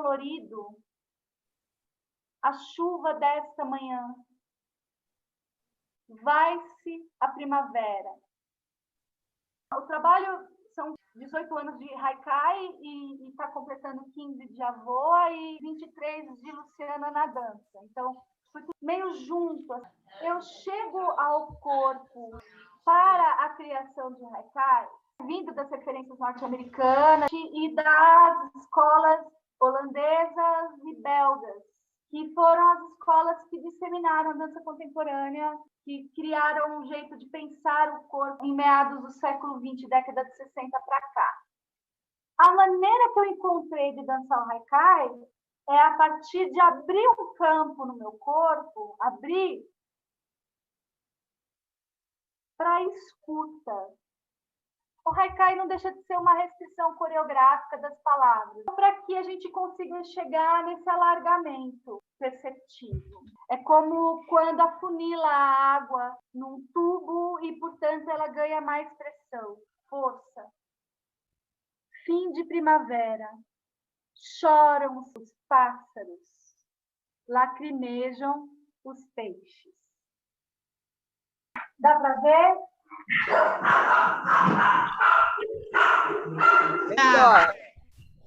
colorido, a chuva desta manhã, vai-se a primavera. O trabalho são 18 anos de Haikai e está completando 15 de Avoa e 23 de Luciana na dança. Então, foi meio junto. Eu chego ao corpo para a criação de Haikai, vindo das referências norte-americanas e das escolas holandesas e belgas, que foram as escolas que disseminaram a dança contemporânea, que criaram um jeito de pensar o corpo em meados do século XX, década de 60 para cá. A maneira que eu encontrei de dançar o Haikai é a partir de abrir um campo no meu corpo, abrir para a escuta. O Haikai não deixa de ser uma restrição coreográfica das palavras, para que a gente consiga chegar nesse alargamento perceptivo. É como quando afunila a água num tubo e, portanto, ela ganha mais pressão, força. Fim de primavera. Choram os pássaros, lacrimejam os peixes. Dá para ver?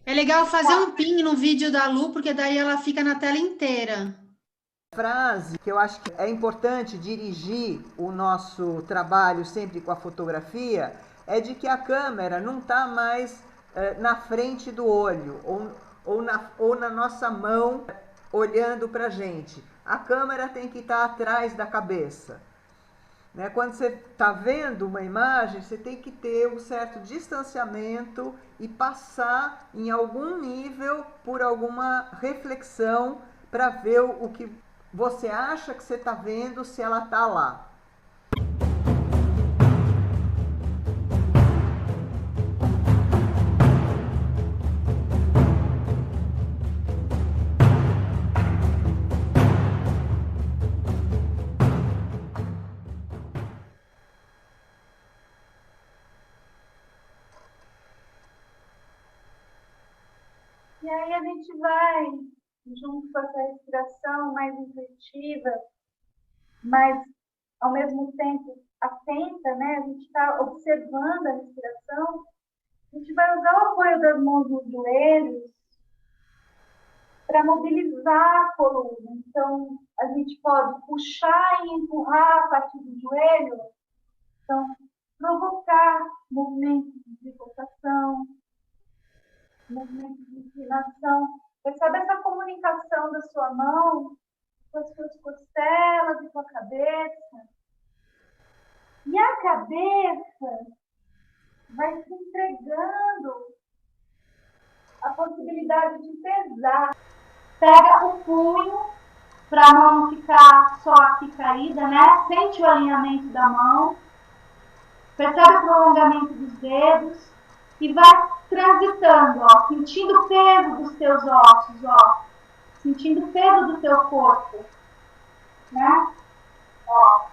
É legal fazer um pin no vídeo da Lu, porque daí ela fica na tela inteira. Frase que eu acho que é importante dirigir o nosso trabalho sempre com a fotografia é de que a câmera não está mais na frente do olho ou na nossa mão olhando para a gente. A câmera tem que estar atrás da cabeça. Né? Quando você está vendo uma imagem, você tem que ter um certo distanciamento e passar em algum nível por alguma reflexão para ver o que você acha que você está vendo, se ela está lá. E aí a gente vai, junto com essa respiração mais intuitiva, mas ao mesmo tempo atenta, né? A gente está observando a respiração, a gente vai usar o apoio das mãos nos joelhos para mobilizar a coluna. Então, a gente pode puxar e empurrar a partir do joelho, então, provocar movimentos de rotação, movimentos de inclinação. Percebe essa comunicação da sua mão com as suas costelas e com a cabeça. E a cabeça vai se entregando a possibilidade de pesar. Pega o punho para a mão não ficar só aqui caída, né? Sente o alinhamento da mão. Percebe o prolongamento dos dedos. E vai transitando, ó, sentindo o peso dos teus ossos, ó, sentindo o peso do teu corpo, né? Ó.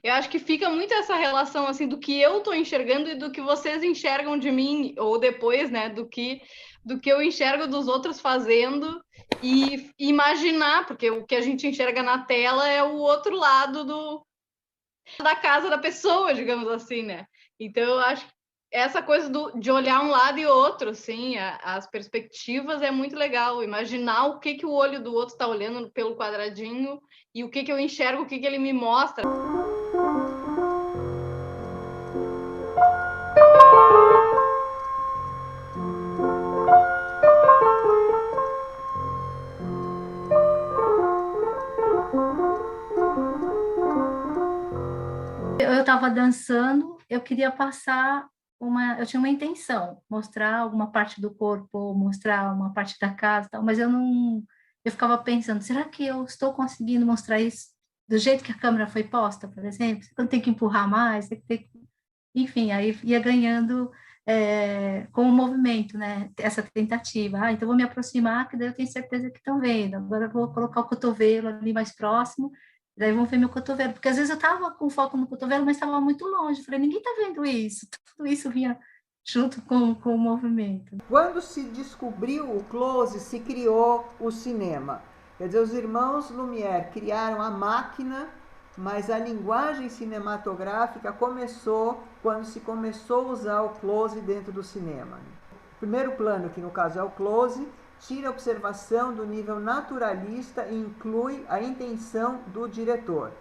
Eu acho que fica muito essa relação assim do que eu tô enxergando e do que vocês enxergam de mim, ou depois, né, do que eu enxergo dos outros fazendo e imaginar, porque o que a gente enxerga na tela é o outro lado da casa da pessoa, digamos assim, né? Então eu acho que essa coisa de olhar um lado e outro, assim, as perspectivas é muito legal. Imaginar o que o olho do outro está olhando pelo quadradinho e o que eu enxergo, o que ele me mostra. Eu estava dançando, eu queria passar eu tinha uma intenção, mostrar alguma parte do corpo, mostrar uma parte da casa, tal, mas eu ficava pensando, será que eu estou conseguindo mostrar isso do jeito que a câmera foi posta, por exemplo? Eu tenho que empurrar mais, enfim, aí ia ganhando com o movimento, né? Essa tentativa. Então vou me aproximar, que daí eu tenho certeza que estão vendo. Agora eu vou colocar o cotovelo ali mais próximo. Daí vão ver meu cotovelo, porque às vezes eu estava com foco no cotovelo, mas estava muito longe. Falei, ninguém está vendo isso. Tudo isso vinha junto com o movimento. Quando se descobriu o close, se criou o cinema. Quer dizer, os irmãos Lumière criaram a máquina, mas a linguagem cinematográfica começou quando se começou a usar o close dentro do cinema. O primeiro plano, que no caso é o close, tira a observação do nível naturalista e inclui a intenção do diretor.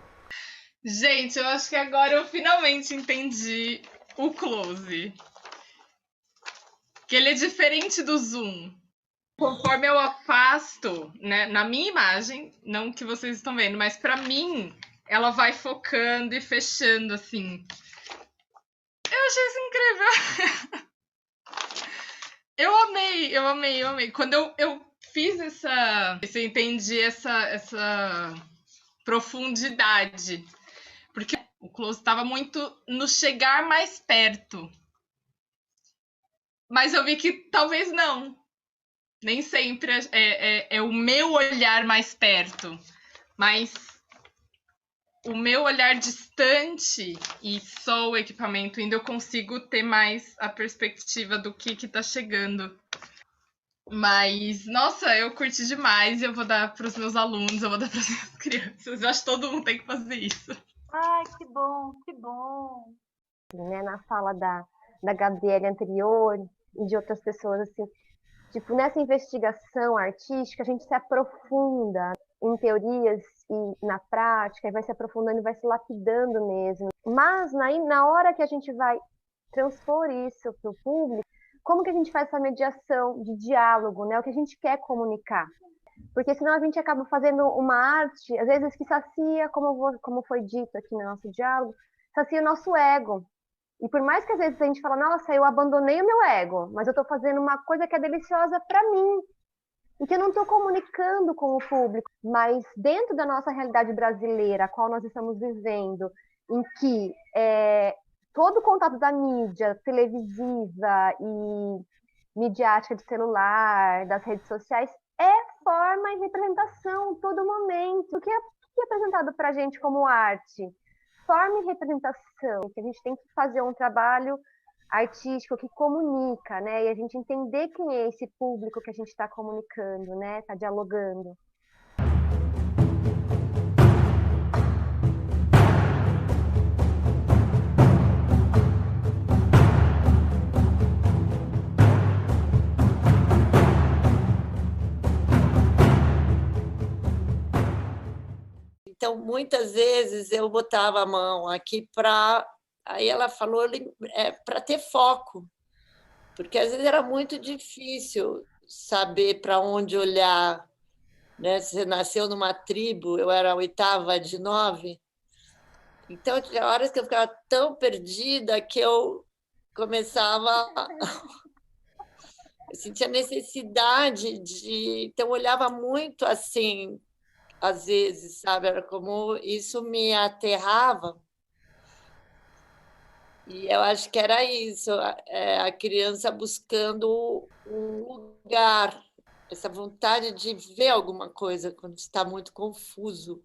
Gente, eu acho que agora eu finalmente entendi o close. Que ele é diferente do zoom. Conforme eu afasto, né, na minha imagem, não que vocês estão vendo, mas para mim, ela vai focando e fechando assim. Eu achei isso incrível. Eu amei. Quando eu fiz eu entendi essa profundidade. Porque o close estava muito no chegar mais perto. Mas eu vi que talvez não. Nem sempre é o meu olhar mais perto. Mas o meu olhar distante e só o equipamento indo, eu consigo ter mais a perspectiva do que está chegando. Mas, nossa, eu curti demais e eu vou dar para os meus alunos, eu vou dar para as minhas crianças. Eu acho que todo mundo tem que fazer isso. Ai, que bom, que bom. Né, na fala da Gabriele anterior e de outras pessoas, assim, tipo, nessa investigação artística, a gente se aprofunda em teorias e na prática, e vai se aprofundando e vai se lapidando mesmo. Mas na hora que a gente vai transpor isso para o público, como que a gente faz essa mediação de diálogo, né? O que a gente quer comunicar? Porque senão a gente acaba fazendo uma arte, às vezes que sacia, como foi dito aqui no nosso diálogo, sacia o nosso ego. E por mais que às vezes a gente fala, nossa, eu abandonei o meu ego, mas eu estou fazendo uma coisa que é deliciosa para mim, e que eu não estou comunicando com o público. Mas dentro da nossa realidade brasileira, a qual nós estamos vivendo, em que todo o contato da mídia televisiva e midiática de celular, das redes sociais, é forma e representação todo momento. O que é apresentado para a gente como arte? Forma e representação, que a gente tem que fazer um trabalho artístico que comunica, né? E a gente entender quem é esse público que a gente está comunicando, né? Está dialogando. Então, muitas vezes eu botava a mão aqui para... Aí ela falou para ter foco, porque às vezes era muito difícil saber para onde olhar. Né? Você nasceu numa tribo, eu era a 8ª de 9, então tinha horas que eu ficava tão perdida que eu começava... Eu sentia necessidade de... Então, eu olhava muito assim... Às vezes, sabe, era como isso me aterrava. E eu acho que era isso, a criança buscando um lugar, essa vontade de ver alguma coisa quando está muito confuso.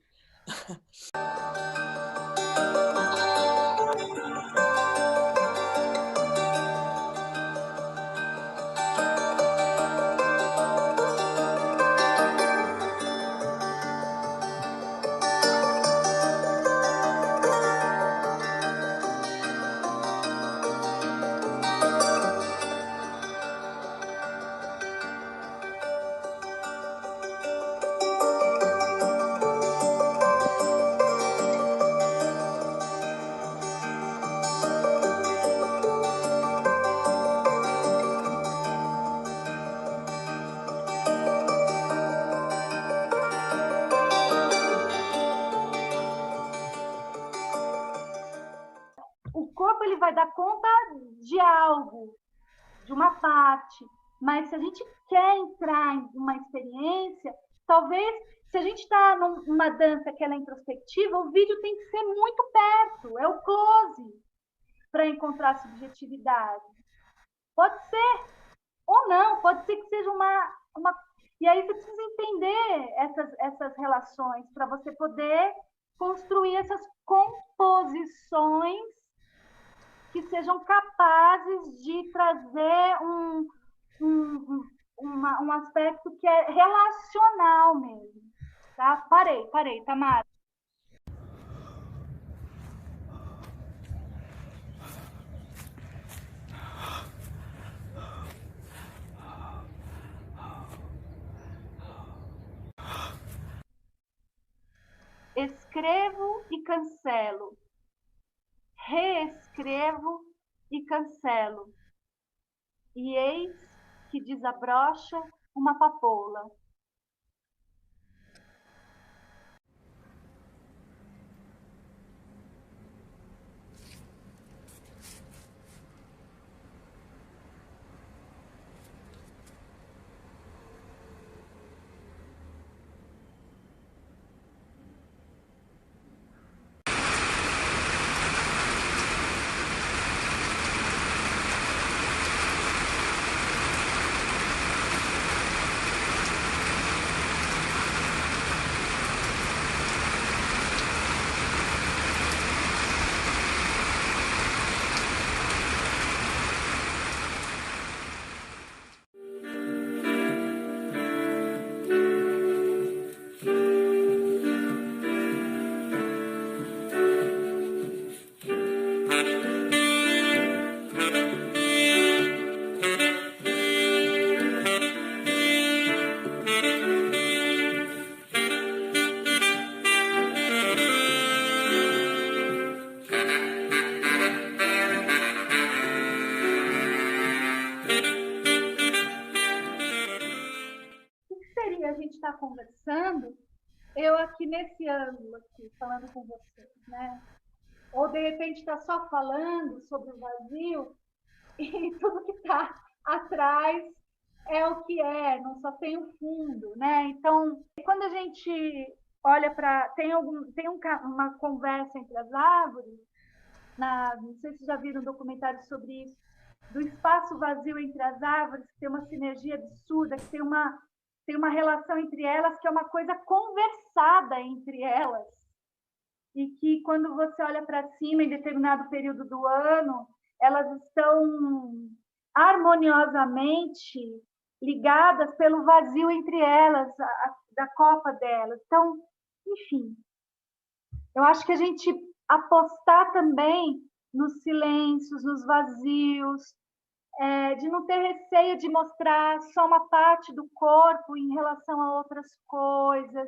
Ele vai dar conta de algo, de uma parte, mas se a gente quer entrar em uma experiência, talvez, se a gente está numa dança que ela é introspectiva, o vídeo tem que ser muito perto, é o close, para encontrar subjetividade. Pode ser, ou não, pode ser que seja uma... E aí você precisa entender essas relações para você poder construir essas composições que sejam capazes de trazer um aspecto que é relacional mesmo. Tá? Parei, Tamara. Escrevo e cancelo. Reescrevo e cancelo. E eis que desabrocha uma papoula. A gente está conversando, eu aqui nesse ângulo, aqui, falando com vocês, né? Ou de repente está só falando sobre o vazio e tudo que está atrás é o que é, não só tem o fundo, né? Então, quando a gente olha para... Tem uma conversa entre as árvores, não sei se já viram um documentário sobre isso, do espaço vazio entre as árvores, que tem uma sinergia absurda, que tem uma relação entre elas que é uma coisa conversada entre elas. E que, quando você olha para cima, em determinado período do ano, elas estão harmoniosamente ligadas pelo vazio entre elas, da copa delas. Então, enfim, eu acho que a gente apostar também nos silêncios, nos vazios, de não ter receio de mostrar só uma parte do corpo em relação a outras coisas,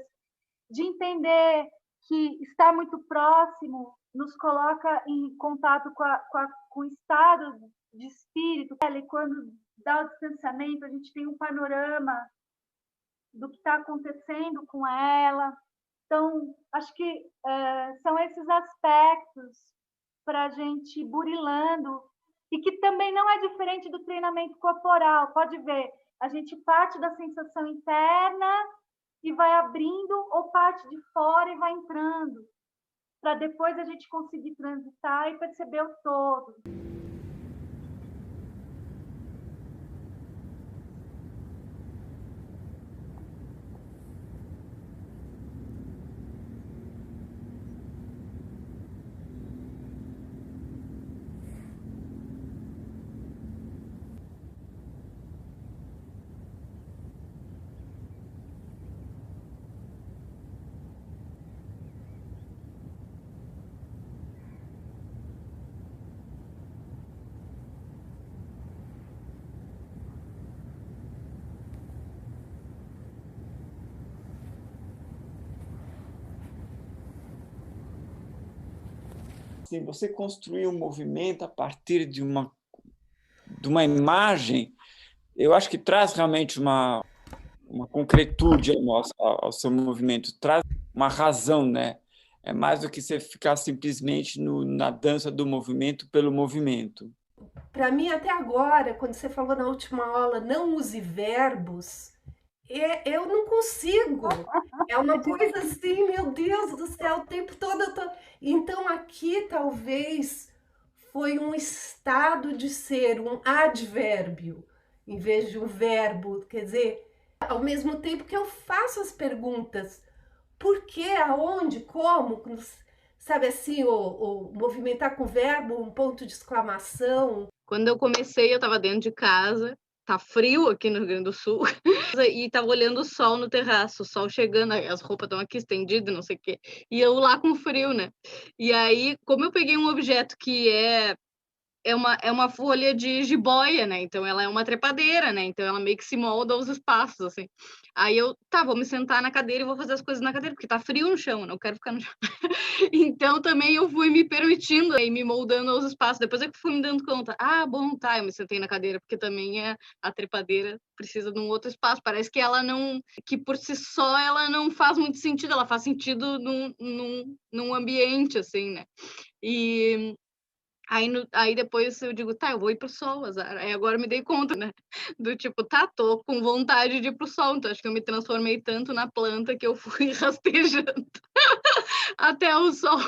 de entender que estar muito próximo nos coloca em contato com o estado de espírito. E quando dá o distanciamento, a gente tem um panorama do que está acontecendo com ela. Então, acho que são esses aspectos para a gente ir burilando, e que também não é diferente do treinamento corporal. Pode ver, a gente parte da sensação interna e vai abrindo, ou parte de fora e vai entrando, para depois a gente conseguir transitar e perceber o todo. Assim, você construir um movimento a partir de uma imagem, eu acho que traz realmente uma concretude ao seu movimento, traz uma razão, né? É mais do que você ficar simplesmente na dança do movimento pelo movimento. Para mim, até agora, quando você falou na última aula, não use verbos, eu não consigo. É uma coisa assim, meu Deus do céu, o tempo todo eu tô... Então, aqui, talvez, foi um estado de ser, um advérbio, em vez de um verbo. Quer dizer, ao mesmo tempo que eu faço as perguntas, por quê, aonde, como, sabe assim, o movimentar com o verbo, um ponto de exclamação. Quando eu comecei, eu estava dentro de casa, tá frio aqui no Rio Grande do Sul, e tava olhando o sol no terraço, o sol chegando, as roupas estão aqui estendidas, não sei o quê, e eu lá com frio, né? E aí, como eu peguei um objeto que é uma folha de jiboia, né? Então ela é uma trepadeira, né? Então ela meio que se molda aos espaços, assim. Aí eu, tá, vou me sentar na cadeira e vou fazer as coisas na cadeira, porque tá frio no chão, eu não quero ficar no chão. Então também eu fui me permitindo e me moldando aos espaços. Depois é que fui me dando conta, bom, tá, eu me sentei na cadeira, porque também a trepadeira precisa de um outro espaço. Parece que ela não, que por si só ela não faz muito sentido, ela faz sentido num ambiente, assim, né? E aí depois eu digo, tá, eu vou ir pro sol, azar. Aí agora me dei conta, né? Do tipo, tá, tô com vontade de ir pro sol. Então acho que eu me transformei tanto na planta que eu fui rastejando até o sol.